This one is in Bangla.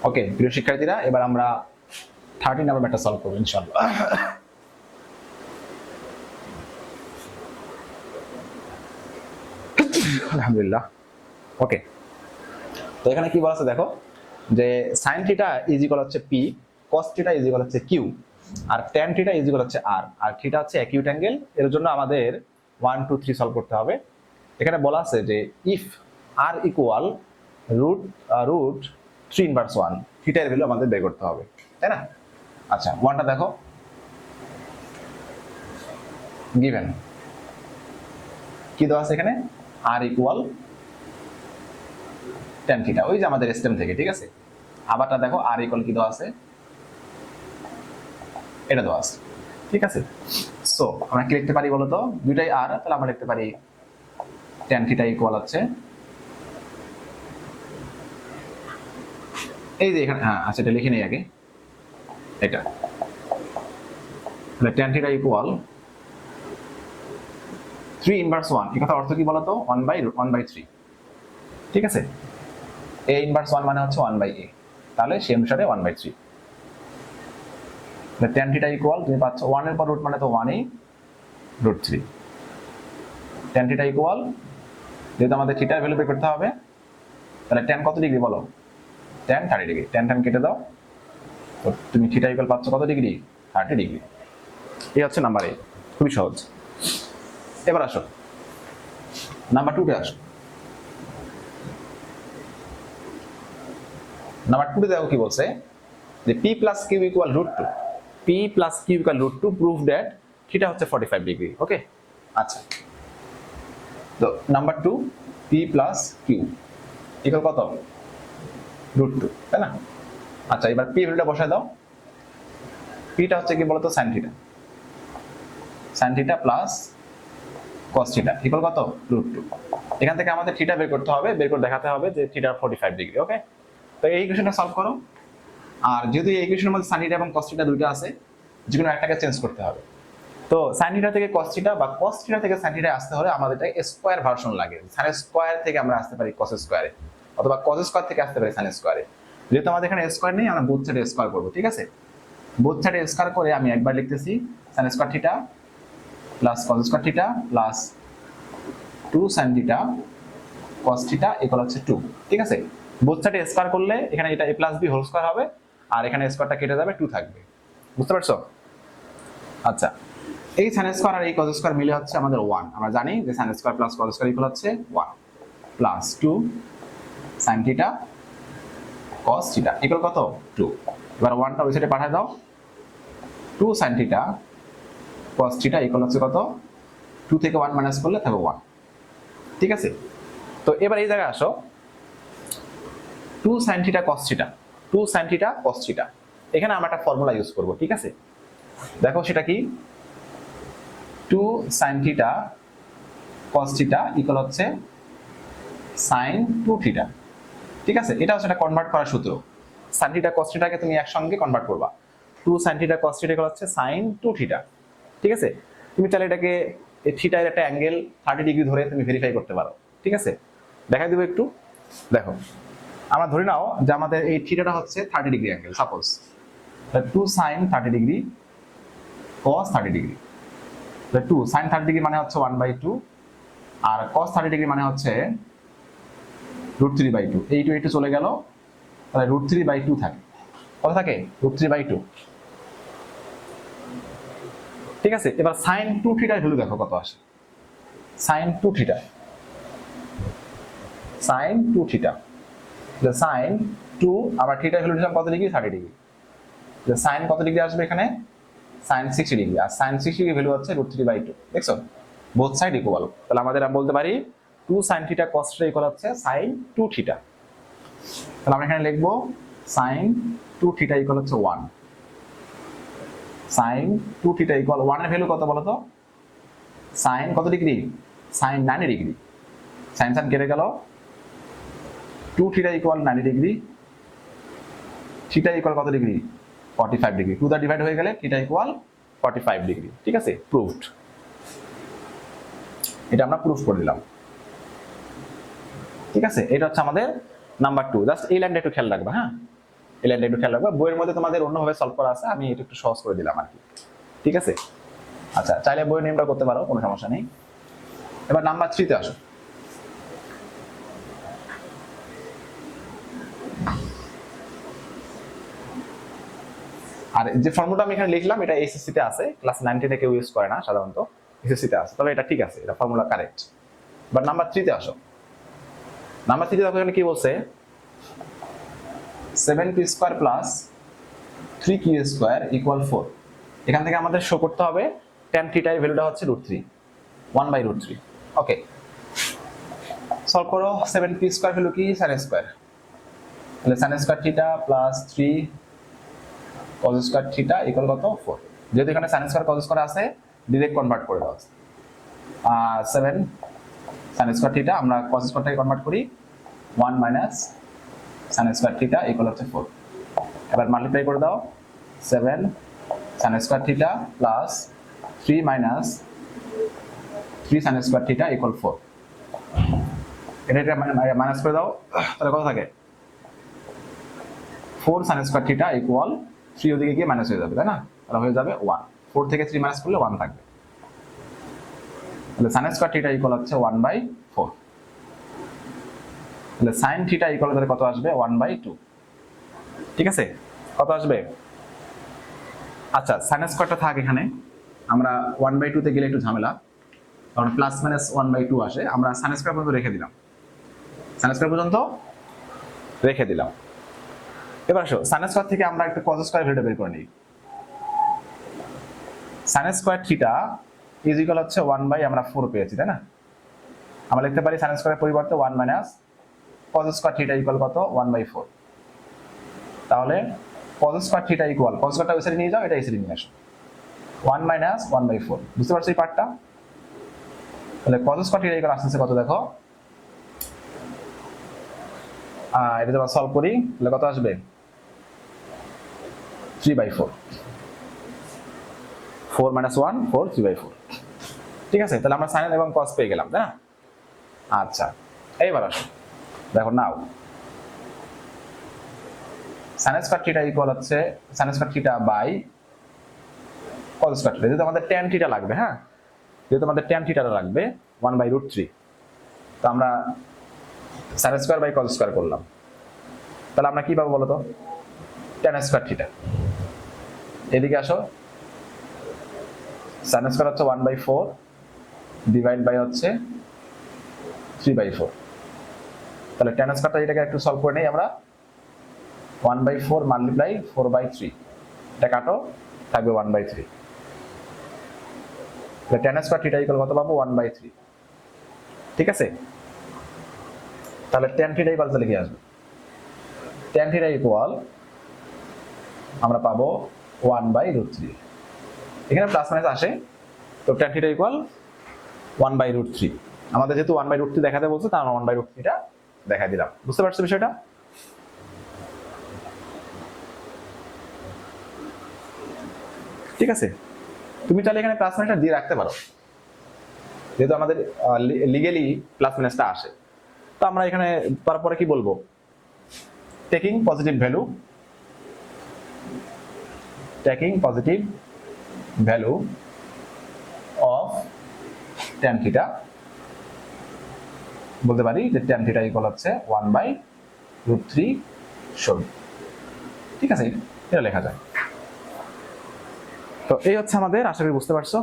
ওকে প্রিয় শিক্ষার্থীরা, এবার আমরা 13 নাম্বার ম্যাথটা সলভ করব ইনশাআল্লাহ। আলহামদুলিল্লাহ। ওকে, তো এখানে কি বলা আছে দেখো, যে sin থিটা ইজ ইকুয়াল হচ্ছে p, cos theta is equal হচ্ছে q, আর tan থিটা ইজ ইকুয়াল হচ্ছে r, আর থিটা হচ্ছে অ্যাকিউট অ্যাঙ্গেল। এর জন্য আমাদের 1 2 3 সলভ করতে হবে। এখানে বলা আছে যে if r equal root 3 inverse 1, theta এর ভ্যালু আমাদের বের করতে হবে, তাই না? আচ্ছা, 1টা দেখো, গিভেন কি দেওয়া আছে এখানে, r ইকুয়াল tan থিটা, ওই যে আমাদের স্টেম থেকে, ঠিক আছে। আবারটা দেখো, r ইকুয়াল কি দেওয়া আছে, এটা দেওয়া আছে, ঠিক আছে। সো আমরা কি লিখতে পারি বলো তো, দুইটাই r, তাহলে আমরা লিখতে পারি tan থিটা ইকুয়াল হচ্ছে এই যে এখানে, হ্যাঁ আচ্ছা এটা লিখে নেই আগে, এটা তাহলে tan থিটা ইকুয়াল 3 ইনভার্স 1। এই কথা অর্থ কি বলতো, 1/3, ঠিক আছে। a ইনভার্স 1 মানে হচ্ছে 1/a, তাহলে সেই অনুসারে 1/3। তাহলে tan থিটা ইকুয়াল, তুমি পাচ্ছ 1 এর পর রুট মানে তো 1ই √3। tan থিটা ইকুয়াল, যেহেতু আমাদের থিটার ভ্যালু বের করতে হবে, তাহলে tan কত ডিগ্রি বলো, tan 30 ডিগ্রি। tan কেটে দাও, তো তুমি থিটা ইকুয়াল পাচ্ছ কত ডিগ্রি, 30 ডিগ্রি। এই হচ্ছে নাম্বার এ, খুবই সহজ। এবার আসো নাম্বার 2 তে আসো। নাম্বার 2 তে দেখো কি বলছে, যে p plus q equal √2, p plus q equal √2 prove that theta হচ্ছে 45 ডিগ্রি। ওকে, আচ্ছা, তো number 2 p plus q equal কত, √2, তাই না? আচ্ছা, এবার p ভ্যালুটা বসায় দাও। p টা হচ্ছে কি বলতো, sin theta, sin theta plus cos theta equal কত, √2। এখান থেকে আমাদের থিটা বের করতে হবে, বের করে দেখাতে হবে যে থিটা 45 ডিগ্রি। ওকে, তো এই ইকুয়েশনটা সলভ করো। আর যেহেতু এই ইকুয়েশনের মধ্যে sin থিটা এবং cos থিটা দুইটা আছে, যেকোনো একটাকে চেঞ্জ করতে হবে। তো sin থিটা থেকে cos থিটা বা cos থিটা থেকে sin থিটা আসতে হলে আমাদের এটা স্কয়ার ভার্সন লাগে। sin স্কয়ার থেকে আমরা আসতে পারি cos স্কয়ারে, অথবা cos স্কয়ার থেকে আসতে পারি sin স্কয়ারে। যেহেতু আমাদের এখানে স্কয়ার নেই, আমরা বোথ সাইডে স্কয়ার করব, ঠিক আছে। বোথ সাইডে স্কয়ার করে আমি একবার লিখতেছি sin square theta plus cos square theta plus 2 sin theta cos theta equal হচ্ছে 2, ঠিক আছে। বোথ সাইডে স্কয়ার করলে এখানে এটা a plus b whole square হবে, আর এখানে স্কয়ারটা কেটে যাবে, 2 থাকবে। বুঝতে পারছো? আচ্ছা, এই sin স্কয়ার আর এই cos স্কয়ার মিলে হচ্ছে আমাদের 1। আমরা জানি যে sin square plus cos square equal হচ্ছে 1 plus 2 sin theta cos theta equal কত, 2। এবার 1টা ওই সাইডে পাঠিয়ে দাও, 2 sin theta cos theta equal হচ্ছে কত, 2 থেকে 1 মাইনাস করলে থাকবে 1, ঠিক আছে। তো এবার এই জায়গায় আসো, 2 sin theta cos theta, 2 sin theta cos theta, এখানে আমরা একটা ফর্মুলা ইউজ করব, ঠিক আছে। দেখো সেটা কি, 2 sin theta cos theta equal হচ্ছে sin 2 থিটা, ঠিক আছে। এটা হচ্ছে একটা কনভার্ট করার সূত্র। sin থিটা cos থিটাকে তুমি একসঙ্গে কনভার্ট করবা। 2 sin theta cos theta equal হচ্ছে sin 2 থিটা, ঠিক আছে। তুমি চাইলে এটাকে থিটার একটা অ্যাঙ্গেল 30 ডিগ্রি ধরে তুমি ভেরিফাই করতে পারো, ঠিক আছে। দেখাই দেব একটু, দেখো আমরা ধরে নাও যে আমাদের এই থিটাটা হচ্ছে 30 degree angle, suppose 2 sin 30 degree cos 30 degree. 2 sin 30 degree মানে হচ্ছে 1/2, আর cos 30 ডিগ্রি মানে হচ্ছে √3/2। এই 2 চলে গেল, তাহলে √3/2 থাকে। কত থাকে, √3/2, ঠিক আছে। এবার sin 2 থিটার ভ্যালু দেখো কত আসে, sin 2 theta, sin 2 theta, sin 2 আবার থিটার ভ্যালু দিলাম কত ডিগ্রি, 30 ডিগ্রি। sin কত ডিগ্রি আসবে এখানে, sin 60 ডিগ্রি, আর sin 60 ডিগ্রি ভ্যালু হচ্ছে √3/2। দেখছো, বোথ সাইড ইকুয়াল। তাহলে আমাদের বলতে পারি 2 sin theta cos theta equal হচ্ছে sin 2 থিটা। তাহলে আমরা এখানে লিখবো sin 2 থিটা ইকুয়াল হচ্ছে 1, sin 2 থিটা ইকুয়াল 1 এর ভ্যালু কত বলো তো, sin কত degree, sin 90 degree. sin sin কেটে গেল, 2 theta equal 90 degree, theta equal কত ডিগ্রি, 45 ডিগ্রি। 2 দ্বারা ডিভাইড হয়ে গেলে থিটা ইকুয়াল 45 ডিগ্রি, ঠিক আছে, প্রুভড। এটা আমরা প্রুফ করে দিলাম, ঠিক আছে। এটা হচ্ছে আমাদের নাম্বার 2। জাস্ট এই লাইনটা একটু খেয়াল রাখবা, হ্যাঁ। এই লাইনটা একটু খেয়াল রাখবা, বইয়ের মধ্যে তোমাদের অন্যভাবে সলভ করা আছে, আমি এটা একটু সহজ করে দিলাম আর কি, ঠিক আছে। আচ্ছা, চাইলে বইয়ের নিয়মটা করতে পারো, কোনো সমস্যা নেই। এবার নাম্বার 3 তে আসো। আর যে ফর্মুলা আমি এখানে লিখলাম এটা এসএসসি তে আছে, ক্লাস 9 10 এ কেউ ইউজ করে না সাধারণত, এসএসসি তে আছে, তবে এটা ঠিক আছে, এটা ফর্মুলা কারেক্ট। বাট নাম্বার 3 তে আসো। নাম্বার 3 তে দেখো এখানে কি বলছে, 7p² প্লাস 3q² ইকুয়াল 4। এখান থেকে আমাদের শো করতে হবে tan থিটা এর ভ্যালুটা হচ্ছে √3, 1/√3। ওকে, সলভ করো। 7p² ভ্যালু কি, sin স্কয়ার, তাহলে sin square theta plus 3 cos square theta equal কত, 4। যেহেতু এখানে sin স্কয়ার cos স্কয়ার আছে, ডাইরেক্ট কনভার্ট করে দাও। 7 sin স্কয়ার থিটা আমরা cos স্কয়ারটাকে কনভার্ট করি, 1 minus sin square theta equal হচ্ছে 4। এবার মাল্টিপ্লাই করে দাও, 7 sin square theta plus 3 minus 3 sin square theta equal 4। এটা মাইনাস করে দাও, তাহলে কত থাকে, 4 sin স্কয়ার থিটা ইকুয়াল 3 ওদিকে গিয়ে মাইনাস হয়ে যাবে, তাই না? তাহলে হয়ে যাবে 1। 4 থেকে 3 মাইনাস করলে 1 থাকবে, তাহলে sin স্কয়ার থিটা ইকুয়াল হচ্ছে 1/4। তাহলে sin থিটা ইকুয়াল তাহলে কত আসবে, 1/2। ঠিক আছে, কত আসবে? আচ্ছা, sin স্কয়ারটা থাক এখানে, আমরা 1/2 তে গেলে একটু ঝামেলা, কারণ প্লাস মাইনাস 1/2 আসে। আমরা sin স্কয়ার পর্যন্ত রেখে দিলাম, sin স্কয়ার পর্যন্ত রেখে দিলাম। এবার আসো, sin স্কয়ার থেকে আমরা একটু cos স্কয়ার ভ্যালুটা বের করে নিই। sin square theta is equal হচ্ছে 1/4 পেয়েছি, তাই না? আমরা লিখতে পারি sin স্কয়ারের পরিবর্তে 1 minus cos square theta equal কত, 1/4। তাহলে cos square theta equal, cos স্কয়ারটা ওই সাইডে নিয়ে যাও, এটা এই সাইডে নিয়ে আসো, 1 মাইনাস 1/4। বুঝতে পারছো এই পার্টটা? তাহলে cos স্কয়ার থিটা ইকুয়াল আসছে কত দেখো, এটা যদি আমরা সলভ করি তাহলে কত আসবে, 3/4। 4 মাইনাস 1 4, 3/4। ঠিক আছে, তাহলে আমরা sin এবং cos পেয়ে গেলাম, তাই না? আচ্ছা, এইবার আসো, দেখো নাও sin স্কয়ার থিটা ইকুয়াল হচ্ছে sin square theta by cos square theta. যেহেতু আমাদের tan থিটা লাগবে, হ্যাঁ, যেহেতু আমাদের tan থিটাটা লাগবে 1/√3, তো আমরা sin square by cos square করলাম। তাহলে আমরা কি পাবো বলো তো, tan স্কয়ার থিটা। এদিকে আসো, sin স্কয়ার হচ্ছে 1/4 ডিভাইড বাই হচ্ছে 3/4। তাহলে tan স্কয়ারটা এটাকে একটু সলভ করে নেই আমরা, 1/4 মাল্টিপ্লাই 4/3, এটা কাটো, থাকবে 1/3। তাহলে tan স্কয়ার থিটা ইকুয়াল কত পাবো, 1/3। ঠিক আছে, তাহলে tan থিটা ইকুয়াল তাহলে কি আসবে, tan থিটা ইকুয়াল আমরা পাবো 1/√3। এখানে প্লাস মাইনাস আসে, তো tan থিটা ইকুয়াল 1/√3। আমাদের যেহেতু 1/√3 দেখাতে বলছে, তার 1/√3টা দেখাই দিলাম। বুঝতে পারছো বিষয়টা? ঠিক আছে, তুমি চাইলে এখানে প্লাস মাইনাসটা দিয়ে রাখতে পারো, যেহেতু আমাদের লিগ্যালি প্লাস মাইনাসটা আসে। তো আমরা এখানে তারপরে কি বলবো, taking positive value of tan theta, বলতে পারি যে tan থিটা ইকুয়াল হচ্ছে 1/√3 শোন। ঠিক আছে, এটা লেখা যায়। তো এই হচ্ছে আমাদের, আশা করি বুঝতে পারছো।